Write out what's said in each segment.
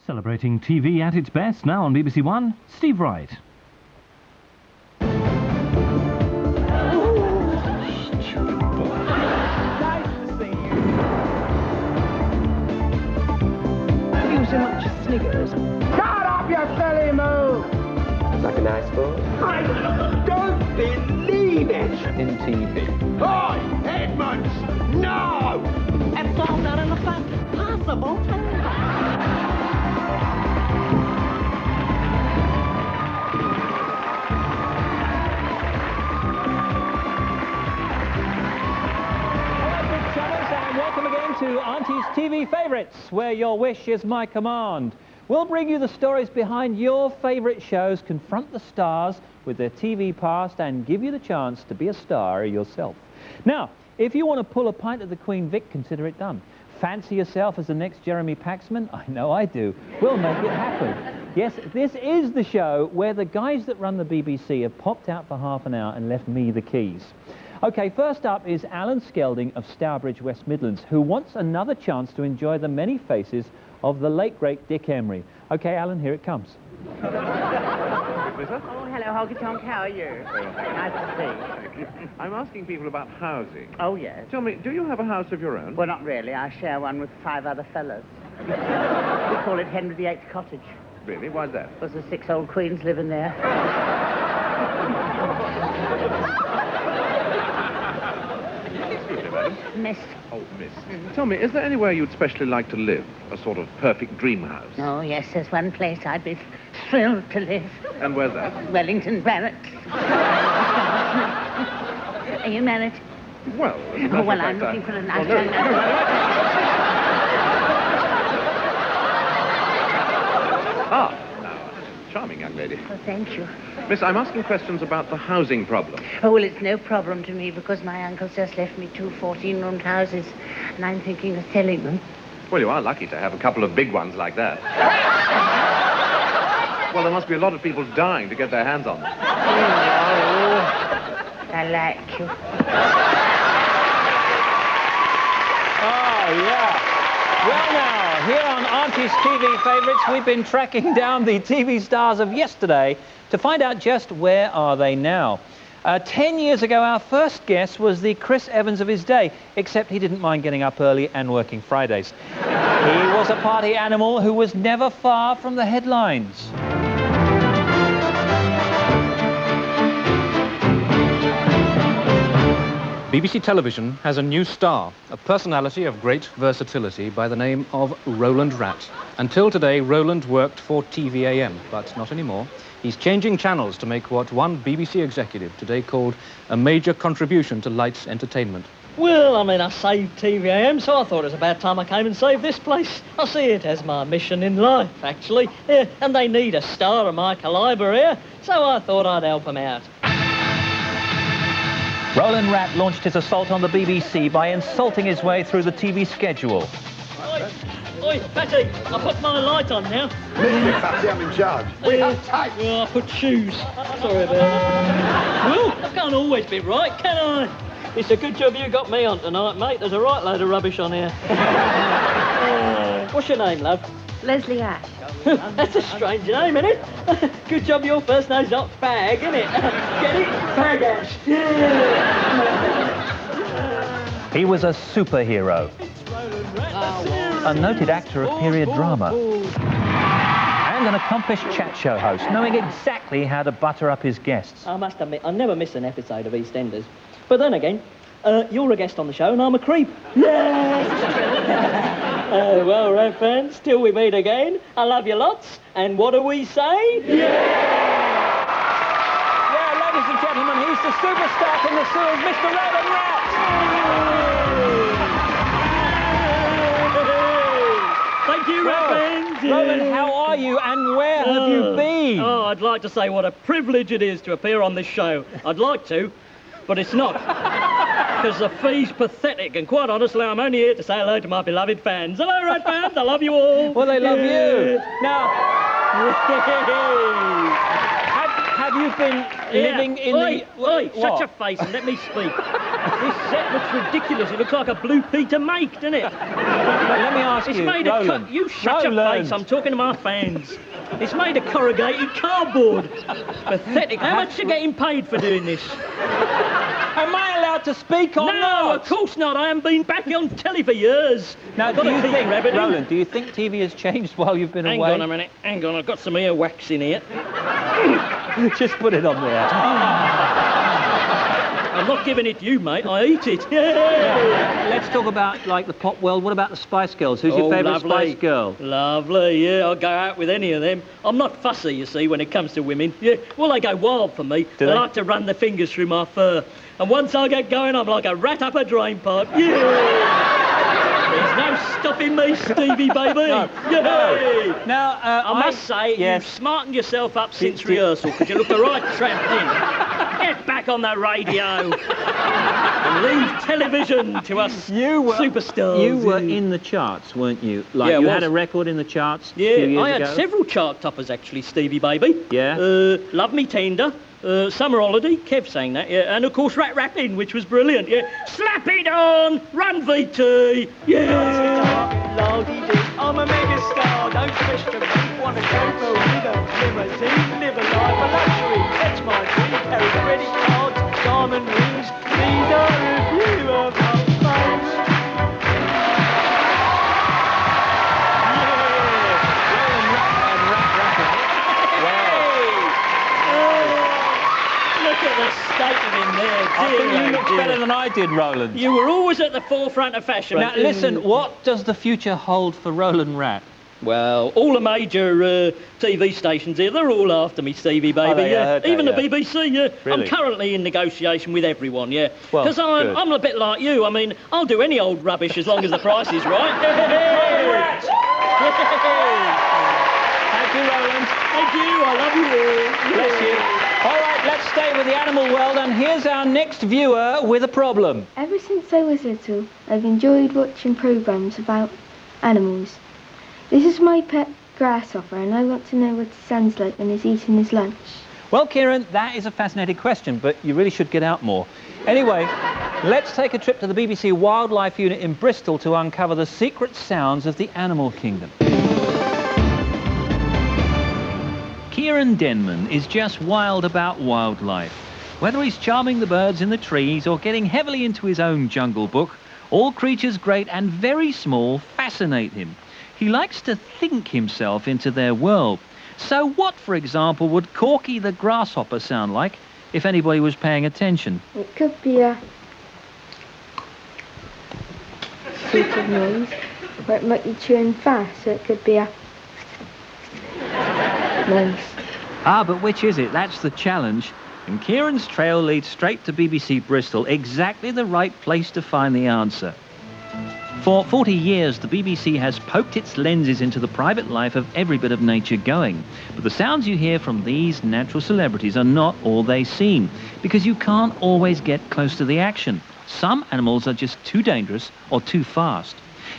Celebrating TV at its best now on BBC One, Steve Wright. So much Snickers. Shut up, you silly move! It's like a nice boy. I don't believe it! In TV. Oi, Edmonds! No! It's all done in the best possible time. Welcome again to Auntie's TV Favourites, where your wish is my command. We'll bring you the stories behind your favourite shows, confront the stars with their TV past, and give you the chance to be a star yourself. Now, if you want to pull a pint of the Queen Vic, consider it done. Fancy yourself as the next Jeremy Paxman? I know I do. We'll make it happen. Yes, this is the show where the guys that run the BBC have popped out for half an hour and left me the keys. OK, first up is Alan Skelding of Stourbridge, West Midlands, who wants another chance to enjoy the many faces of the late, great Dick Emery. OK, Alan, here it comes. Oh, hello, Honky Tonk. How are you? Nice to see you. I'm asking people about housing. Oh, yes. Tell me, do you have a house of your own? Well, not really. I share one with 5 other fellas. We call it Henry VIII Cottage. Really? Why's that? Because the 6 old queens live in there. Miss. Oh, miss. Tell me, is there anywhere you'd specially like to live? A sort of perfect dream house? Oh, yes, there's one place I'd be thrilled to live. And where's that? Wellington Barracks. Are you married? Well, Oh, well, I'm looking for a nice young Ah, now, charming young lady. Oh, thank you. Miss, I'm asking questions about the housing problem. Oh, well, it's no problem to me because my uncle's just left me 2 14-roomed houses and I'm thinking of selling them. Well, you are lucky to have a couple of big ones like that. Well, there must be a lot of people dying to get their hands on them. Oh, I like you. Oh, yeah. Well, now, here on Auntie's TV Favourites, we've been tracking down the TV stars of yesterday to find out just where are they now. 10 years ago, our first guest was the Chris Evans of his day, except he didn't mind getting up early and working Fridays. He was a party animal who was never far from the headlines. BBC Television has a new star, a personality of great versatility by the name of Roland Rat. Until today, Roland worked for TVAM, but not anymore. He's changing channels to make what one BBC executive today called a major contribution to Light's entertainment. Well, I mean, I saved TVAM, so I thought it was about time I came and saved this place. I see it as my mission in life, actually. Yeah, and they need a star of my calibre here, so I thought I'd help them out. Roland Rat launched his assault on the BBC by insulting his way through the TV schedule. Oi, Fatty, I put my light on now. Fatty, I'm in charge. We have tapes. Well, I put shoes. Sorry about that. Well, I can't always be right, can I? It's a good job you got me on tonight, mate. There's a right load of rubbish on here. What's your name, love? Leslie Ash. That's a strange name, isn't it? Good job your first name's not Fag, isn't it? Get it? Fag Ash. He was a superhero, a noted actor of period drama, and an accomplished chat show host, knowing exactly how to butter up his guests. I must admit, I never miss an episode of EastEnders. But then again, you're a guest on the show and I'm a creep. Yes! Well, Red fans, till we meet again, I love you lots. And what do we say? Yeah! Yeah, ladies and gentlemen, he's the superstar from the sewers, Mr. Roland Rat! Thank you, Red fans! Roland, how are you and where have you been? Oh, I'd like to say what a privilege it is to appear on this show. I'd like to, but it's not. Because the fee's pathetic, and quite honestly, I'm only here to say hello to my beloved fans. Hello, Red fans, I love you all. Well, they love you. Now, have you been living in Oi, the... shut your face and let me speak. This set looks ridiculous. It looks like a blue Peter make, doesn't it? Let me ask It's you, made Roland. of... You shut your face, I'm talking to my fans. It's made of corrugated cardboard. Pathetic. How much are you getting paid for doing this? Am I allowed to speak or No, not? of course not. I haven't been back on telly for years. Now, Got do to you keep think, rabbiting. Roland, do you think TV has changed while you've been Hang away? on a minute. Hang on, I've got some earwax in here. Just put it on there. I'm not giving it to you, mate. I eat it. Yeah. Let's talk about, like, the pop world. What about the Spice Girls? Who's your favourite Spice Girl? Lovely, yeah. I'll go out with any of them. I'm not fussy, you see, when it comes to women. Yeah, well, they go wild for me. They like to run their fingers through my fur. And once I get going, I'm like a rat up a drain pipe. Yeah! There's no stopping me, Stevie, baby. No. Yeah. Now, I must say, yes. you've smartened yourself up since rehearsal, because you look a right tramp then. Get back on the radio and leave television to us superstars. You were in the charts, weren't you? Like, Yeah, you I had was. a record in the charts a few Yeah, years I had ago. several chart toppers, actually, Stevie, baby. Yeah? Love Me Tender, Summer Holiday, Kev sang that, yeah, and of course Rat Rapping, which was brilliant, yeah. Slap it on, Run VT, yeah. Lordy-dee, I'm a mega star, don't question me. Wanna chauffeur with a limousine, live a life of luxury, that's my dream. Carry credit cards, diamond rings, these are a few of my faves. Look at the state of him there, dear. I think you oh looked dear. better than I did, Roland. You were always at the forefront of fashion. Now, listen, what does the future hold for Roland Rat? Well, all the major TV stations here, they're all after me, Stevie, baby. Oh, they yeah. heard that, Even yeah. the BBC, yeah. Really? I'm currently in negotiation with everyone, yeah. Well, Because good. I'm a bit like you. I mean, I'll do any old rubbish as long as the price is right. Thank you, Roland. Thank you. I love you all. Bless you. All right, let's stay with the animal world, and here's our next viewer with a problem. Ever since I was little, I've enjoyed watching programmes about animals. This is my pet grasshopper, and I want to know what he sounds like when he's eating his lunch. Well, Kieran, that is a fascinating question, but you really should get out more. Anyway, let's take a trip to the BBC Wildlife Unit in Bristol to uncover the secret sounds of the animal kingdom. Kieran Denman is just wild about wildlife. Whether he's charming the birds in the trees or getting heavily into his own jungle book, all creatures great and very small fascinate him. He likes to think himself into their world. So what, for example, would Corky the grasshopper sound like if anybody was paying attention? It could be a sort of noise, or it might be chewing fast, so it could be a noise. Ah, but which is it? That's the challenge. And Kieran's trail leads straight to BBC Bristol, exactly the right place to find the answer. For 40 years, the BBC has poked its lenses into the private life of every bit of nature going. But the sounds you hear from these natural celebrities are not all they seem, because you can't always get close to the action. Some animals are just too dangerous or too fast.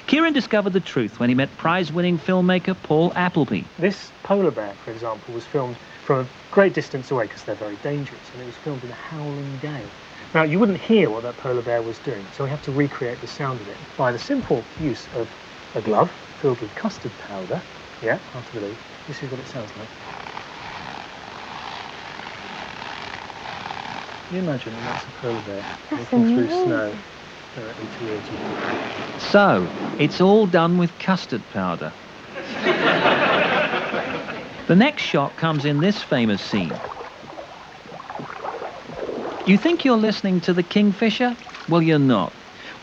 Kieran discovered the truth when he met prize-winning filmmaker Paul Appleby. This polar bear, for example, was filmed from a great distance away because they're very dangerous, and it was filmed in a howling gale. Now, you wouldn't hear what that polar bear was doing, so we have to recreate the sound of it by the simple use of a glove filled with custard powder. Yeah, after the leaf. This is what it sounds like. Can you imagine that's a polar bear walking through snow directly towards you? So, it's all done with custard powder. The next shot comes in this famous scene. You think you're listening to the Kingfisher? Well, you're not.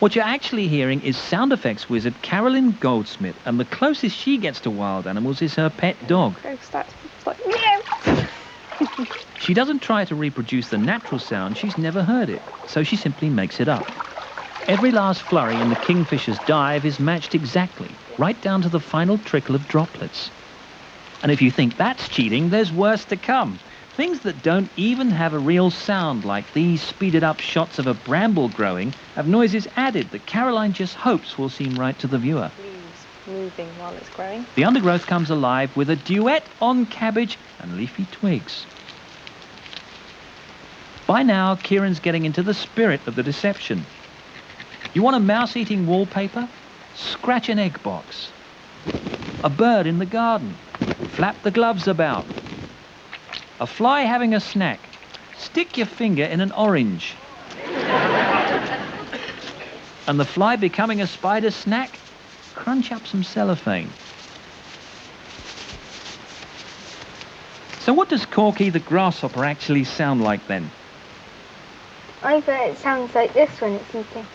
What you're actually hearing is sound effects wizard Carolyn Goldsmith, and the closest she gets to wild animals is her pet dog. She doesn't try to reproduce the natural sound, she's never heard it, so she simply makes it up. Every last flurry in the Kingfisher's dive is matched exactly, right down to the final trickle of droplets. And if you think that's cheating, there's worse to come. Things that don't even have a real sound, like these speeded up shots of a bramble growing, have noises added that Caroline just hopes will seem right to the viewer. Leaves moving while it's growing. The undergrowth comes alive with a duet on cabbage and leafy twigs. By now, Kieran's getting into the spirit of the deception. You want a mouse-eating wallpaper? Scratch an egg box. A bird in the garden? Flap the gloves about. A fly having a snack? Stick your finger in an orange. And the fly becoming a spider's snack? Crunch up some cellophane. So what does Corky the grasshopper actually sound like then? I bet it sounds like this when it's eating.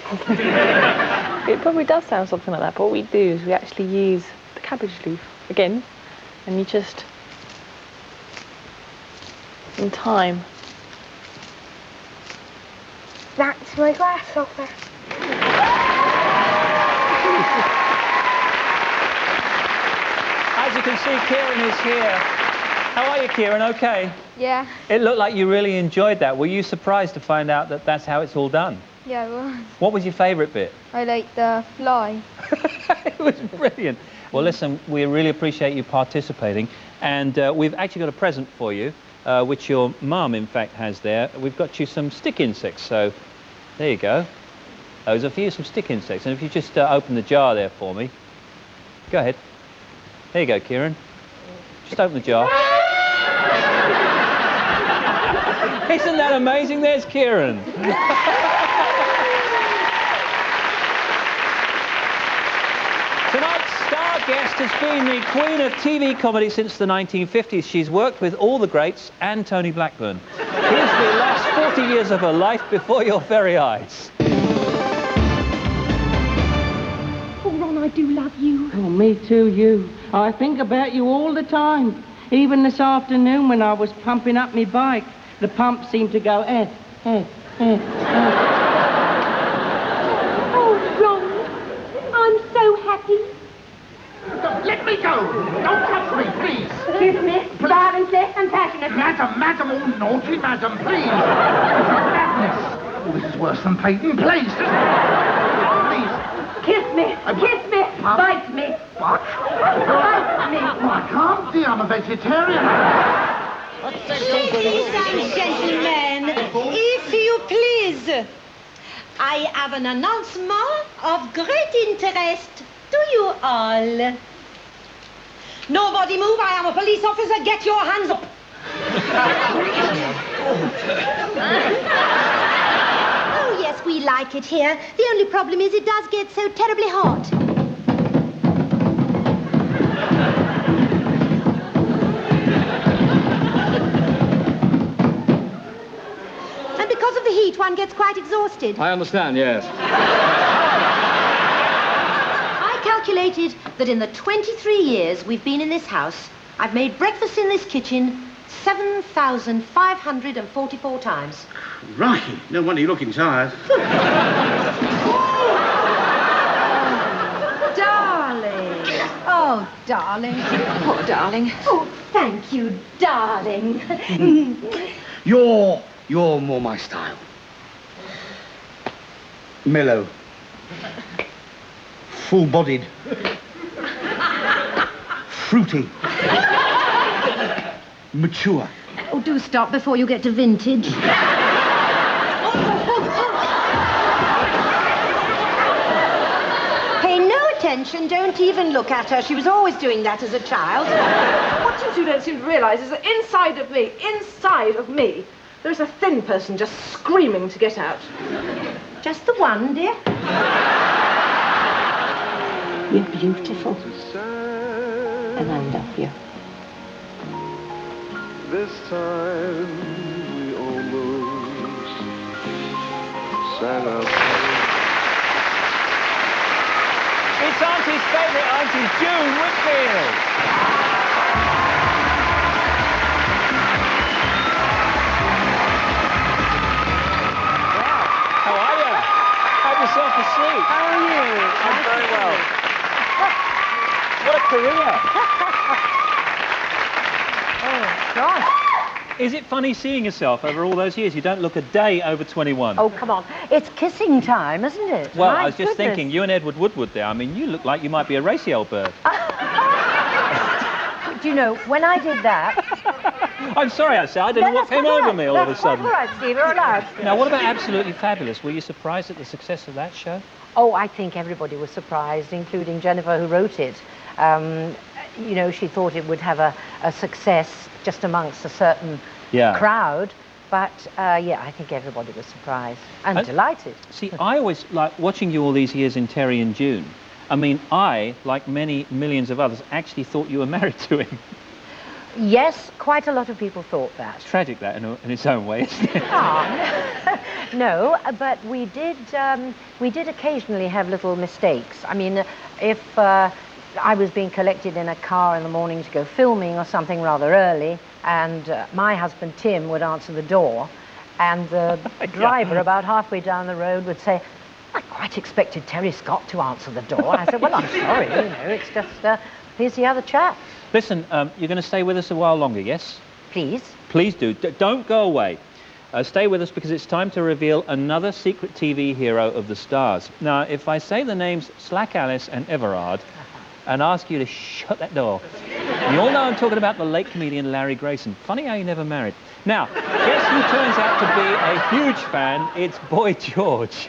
It probably does sound something like that, but what we do is we actually use the cabbage leaf again, and you just, in time. That's my grasshopper. As you can see, Kieran is here. How are you, Kieran? Okay? Yeah. It looked like you really enjoyed that. Were you surprised to find out that that's how it's all done? Yeah, I was. What was your favourite bit? I like the fly. It was brilliant. Well, listen, we really appreciate you participating, and we've actually got a present for you, which your mum, in fact, has there. We've got you some stick insects, so there you go. Those are for you, some stick insects, and if you just open the jar there for me. Go ahead. There you go, Kieran. Just open the jar. Isn't that amazing? There's Kieran. Tonight's star guest has been the queen of TV comedy since the 1950s. She's worked with all the greats and Tony Blackburn. Here's the last 40 years of her life before your very eyes. Oh, Ron, I do love you. Oh, me too, you. I think about you all the time. Even this afternoon when I was pumping up my bike, the pump seemed to go, Oh, Ron, I'm so happy. Let me go! Don't touch me, please! Kiss me, violently and passionately. Madam, oh, naughty madam, please! Madness! Oh, this is worse than Peyton. Please! Please! Kiss me, bite me. What? Bite me. Oh, I can't, dear. I'm a vegetarian. Ladies and gentlemen, if you please, I have an announcement of great interest to you all. Nobody move, I am a police officer. Get your hands up. Oh, yes, we like it here. The only problem is it does get so terribly hot. And because of the heat, one gets quite exhausted. I understand, yes. I calculated that in the 23 years we've been in this house, I've made breakfast in this kitchen 7,544 times. Righty. No wonder you're looking tired. Darling. Oh, darling. Poor darling. Oh, thank you, darling. You're more my style. Mellow. Full-bodied. Fruity. Mature. Oh, do stop before you get to vintage. Pay no attention, don't even look at her. She was always doing that as a child. What you two don't seem to realise is that inside of me, there's a thin person just screaming to get out. Just the one, dear. You're beautiful. And I love you. This time we almost sang out. It's Auntie's favourite auntie, June Whitfield. How are you? Have yourself a seat. How are you? I'm very well. What a career. Oh, gosh. Is it funny seeing yourself over all those years? You don't look a day over 21. Oh, come on. It's kissing time, isn't it? Well, My I was just goodness. thinking, you and Edward Woodward there, I mean, you look like you might be a racy old bird. Do you know, when I did that, I'm sorry, I don't know what came over me all of a sudden. All right, Steve, you're allowed. Now, what about Absolutely Fabulous? Were you surprised at the success of that show? Oh, I think everybody was surprised, including Jennifer, who wrote it. You know, she thought it would have a success just amongst a certain crowd. But, yeah, I think everybody was surprised and delighted. See, I always, like, watching you all these years in Terry and June, I mean, I, like many millions of others, actually thought you were married to him. Yes, quite a lot of people thought that. It's tragic, that, in its own way, isn't it? No, but we did occasionally have little mistakes. I mean, if I was being collected in a car in the morning to go filming or something rather early, and my husband, Tim, would answer the door, and the driver, about halfway down the road, would say, I quite expected Terry Scott to answer the door. I said, well, I'm sorry, you know, it's just, here's the other chap. Listen, you're going to stay with us a while longer, yes? Please. Please do. Don't go away. Stay with us because it's time to reveal another secret TV hero of the stars. Now, if I say the names Slack Alice and Everard and ask you to shut that door, you all know I'm talking about the late comedian Larry Grayson. Funny how he never married. Now, guess who turns out to be a huge fan? It's Boy George.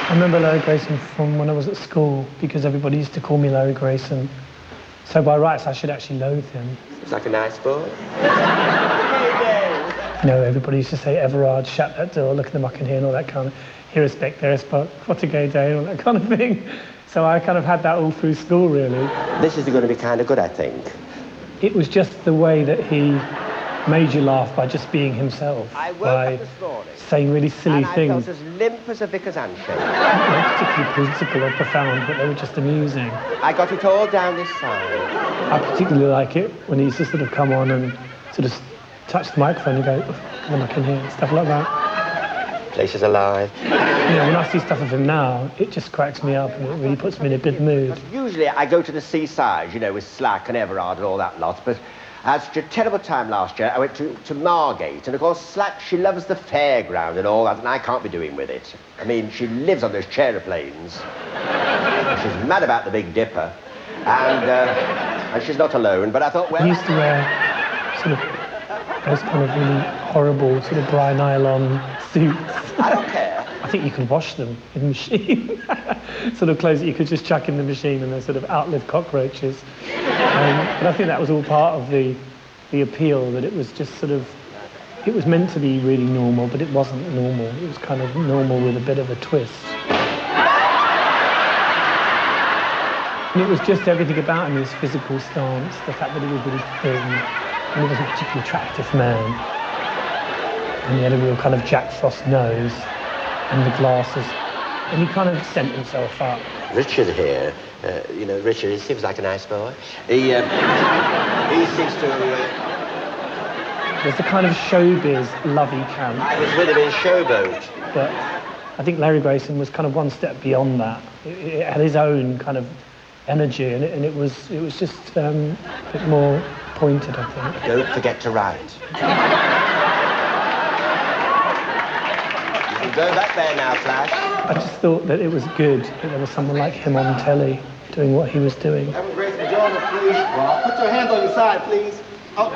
I remember Larry Grayson from when I was at school because everybody used to call me Larry Grayson. So by rights, I should actually loathe him. Seems like a nice boy. You know, everybody used to say, Everard, shut that door, look at them I can hear, and all that kind of, here respect, there respect, what a gay day, and all that kind of thing. So I kind of had that all through school, really. This is going to be kind of good, I think. It was just the way that he made you laugh by just being himself. I woke by up this morning, saying really silly things. I felt as limp as a vicar's handshake. Not particularly political or profound, but they were just amusing. I got it all down this side. I particularly like it when he used to sort of come on and sort of touch the microphone and go, come on, I can hear, stuff like that. Place is alive. You know, when I see stuff of him now, it just cracks me up and it really puts me in a good mood. Usually I go to the seaside, you know, with Slack and Everard and all that lot, but I had such a terrible time last year. I went to Margate, and of course, Slack, she loves the fairground and all that, and I can't be doing with it. I mean, she lives on those chaeroplanes. She's mad about the Big Dipper, and she's not alone, but I thought, well... He used to wear sort of those kind of really horrible sort of Brian nylon suits. I don't care. I think you can wash them in the machine. Sort of clothes that you could just chuck in the machine and they're sort of outlive cockroaches. But I think that was all part of the appeal, that it was just sort of, it was meant to be really normal, but it wasn't normal. It was kind of normal with a bit of a twist. And it was just everything about him, his physical stance, the fact that he was really thin, and he was a particularly attractive man. And he had a real kind of Jack Frost nose, and the glasses, and he kind of sent himself up. Richard here, you know, Richard, he seems like a nice boy. He seems to... There's a kind of showbiz lovey camp. I was with him in Showboat. But I think Larry Grayson was kind of one step beyond that. It had his own kind of energy, and it was just a bit more pointed, I think. Don't forget to write. Go back there now, Flash. I just thought that it was good that there was someone like him on telly doing what he was doing. Have a great enjoyment, please. Well, put your hands on your side, please. Oh.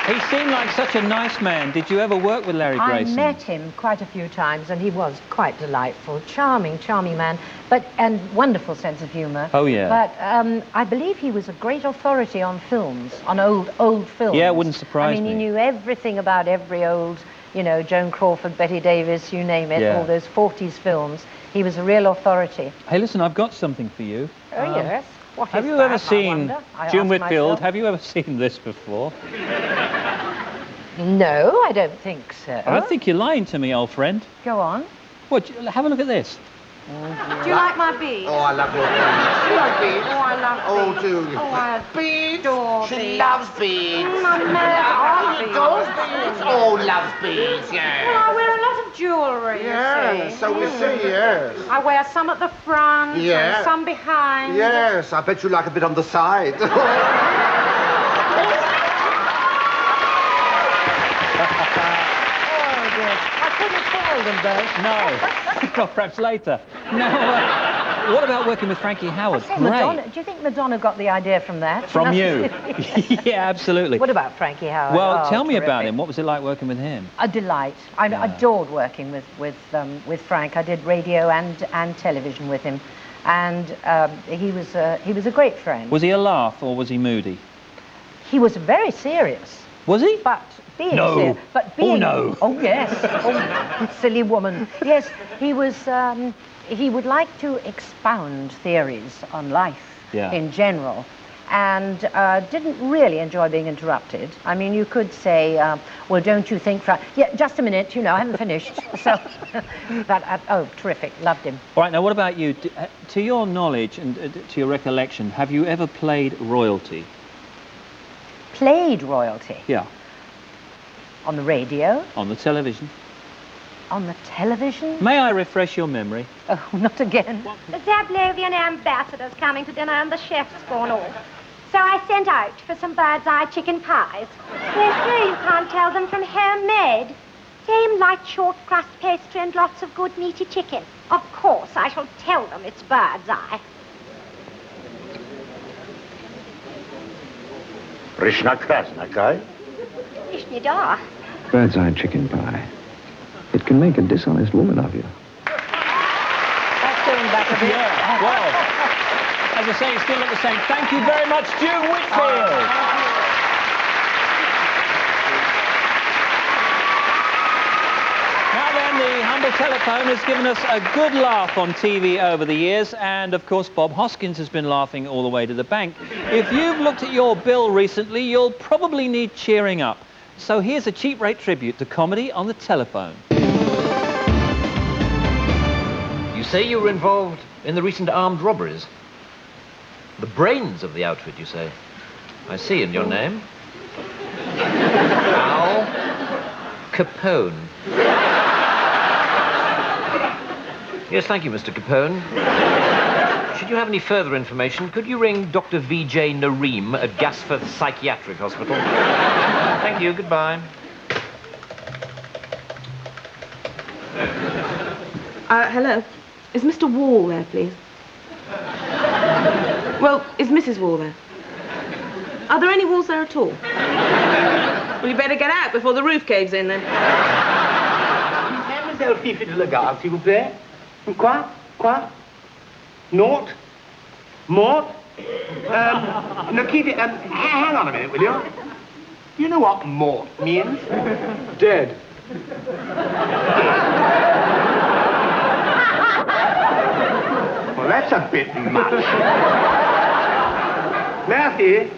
He seemed like such a nice man. Did you ever work with Larry Grayson? I met him quite a few times, and he was quite delightful. Charming man, and wonderful sense of humour. Oh, yeah. But I believe he was a great authority on films, on old films. Yeah, it wouldn't surprise me. I mean, he knew everything about every old, you know, Joan Crawford, Betty Davis, you name it, all those 40s films. He was a real authority. Hey, listen, I've got something for you. Oh, yes. What have is you that, ever seen, June Whitfield, myself? have you ever seen this before? No, I don't think so. I think you're lying to me, old friend. Go on. What? Have a look at this. Do you like my beads? Oh, I love your beads. You like beads? Oh, I love Oh, beads. do you? Oh, I beads. adore She beads. loves beads. I'm mad. Oh, you adore beads? Oh, loves beads, yeah. Well, I wear a lot of love jewellery, Yes, you see. so we see, yes. I wear some at the front Yeah. and some behind. Yes, I bet you like a bit on the side. I couldn't follow them, though. No. Or perhaps later. Now, what about working with Frankie Howard? Say, Madonna, do you think Madonna got the idea from that? From you. Yeah, absolutely. What about Frankie Howard? Well, Oh, tell me terrific. about him. What was it like working with him? A delight. I adored working with Frank. I did radio and television with him, and he was a great friend. Was he a laugh or was he moody? He was very serious. Was he? But being No. serious. But being, Oh, no. Oh, yes. Oh, silly woman. Yes, he was. He would like to expound theories on life in general, and didn't really enjoy being interrupted. I mean, you could say, well, don't you think, yeah, just a minute, you know, I haven't finished. So, but, oh, terrific, loved him. All right, now what about you? To your knowledge and to your recollection, have you ever played royalty? Played royalty? Yeah. On the radio? On the television? On the television? May I refresh your memory? Oh, not again. The Zablovian ambassador's coming to dinner and the chef's gone off. So I sent out for some bird's eye chicken pies. They're sure you can't tell them from homemade. Same light short crust pastry and lots of good meaty chicken. Of course, I shall tell them it's bird's eye. Prishna Krasnakai? Ishnida. Bird's eye chicken pie. It can make a dishonest woman of you. That's going back a bit. Yeah, well, as I say, it's still at the same. Thank you very much, June Whitfield. Now then, the humble telephone has given us a good laugh on TV over the years, and of course Bob Hoskins has been laughing all the way to the bank. If you've looked at your bill recently, you'll probably need cheering up. So here's a cheap rate tribute to comedy on the telephone. You say you were involved in the recent armed robberies? The brains of the outfit, you say? I see in your name. Al Capone. Yes, thank you, Mr. Capone. Should you have any further information, could you ring Dr. V.J. Nareem at Gasforth Psychiatric Hospital? Thank you, goodbye. Hello. Is Mr. Wall there, please? Well, is Mrs. Wall there? Are there any walls there at all? Well, you better get out before the roof caves in, then. Mademoiselle Fifi de Lagarde, s'il vous plaît. Quoi? Naught? Mort? No, keep it, hang on a minute, will you? You know what mort means? Dead. Well, that's a bit much. Mercy.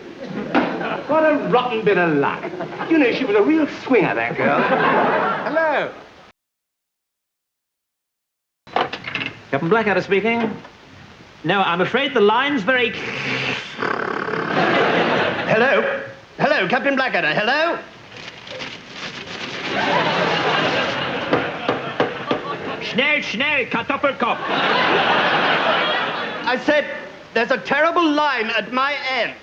What a rotten bit of luck. You know, she was a real swinger, that girl. Hello. Captain Blackadder speaking. No, I'm afraid the line's very... Hello? Hello, Captain Blackadder, hello? Schnell, Kartoffelkopf. I said, there's a terrible line at my end.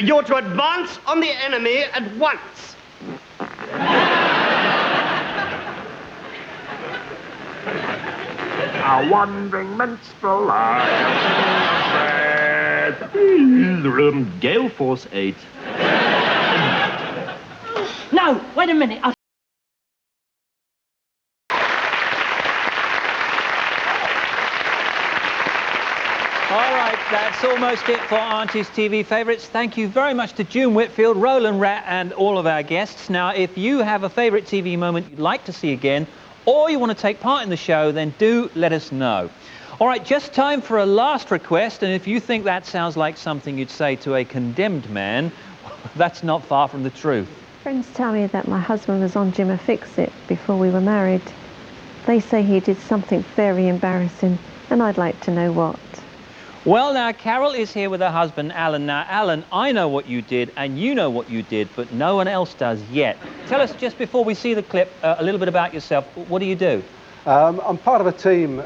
You're to advance on the enemy at once. A wandering minstrel Gale Force 8. No, wait a minute. All right, that's almost it for Auntie's TV favourites. Thank you very much to June Whitfield, Roland Rat, and all of our guests. Now, if you have a favourite TV moment you'd like to see again, or you want to take part in the show, then do let us know. All right, just time for a last request, and if you think that sounds like something you'd say to a condemned man, that's not far from the truth. Friends tell me that my husband was on Jimmy Fix-It before we were married. They say he did something very embarrassing, and I'd like to know what. Well, now, Carol is here with her husband, Alan. Now, Alan, I know what you did, and you know what you did, but no one else does yet. Tell us, just before we see the clip, a little bit about yourself. What do you do? I'm part of a team.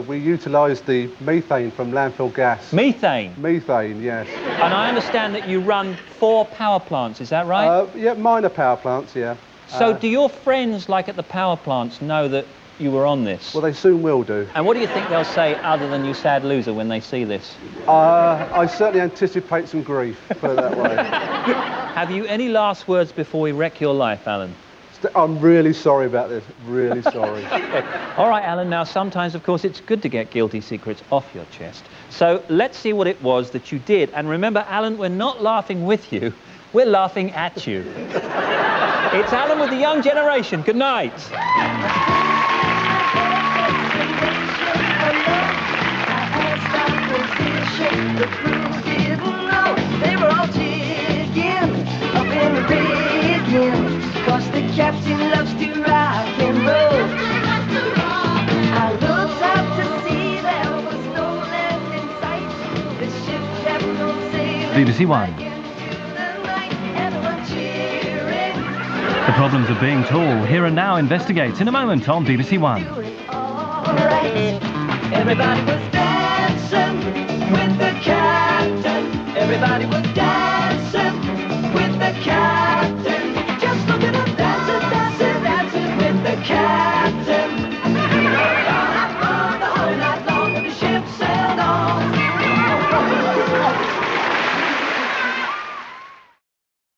We utilise the methane from landfill gas. Methane? Methane, yes. And I understand that you run 4 power plants, is that right? Yeah, minor power plants, yeah. So do your friends, like at the power plants, know that you were on this? Well, they soon will do. And what do you think they'll say, other than "you sad loser," when they see this? I certainly anticipate some grief, put it that way. Have you any last words before we wreck your life, Alan? I'm really sorry about this, really sorry. Okay. All right, Alan, now sometimes, of course, it's good to get guilty secrets off your chest. So let's see what it was that you did. And remember, Alan, we're not laughing with you, we're laughing at you. It's Alan with the young generation. Good night. They were all chicken up in the rigging, 'cause the captain loves to rock and roll. I looked up to see there was no land in sight. The ship kept on sailing. BBC One. The Problems of Being Tall. Here and Now investigates in a moment on BBC One. Everybody was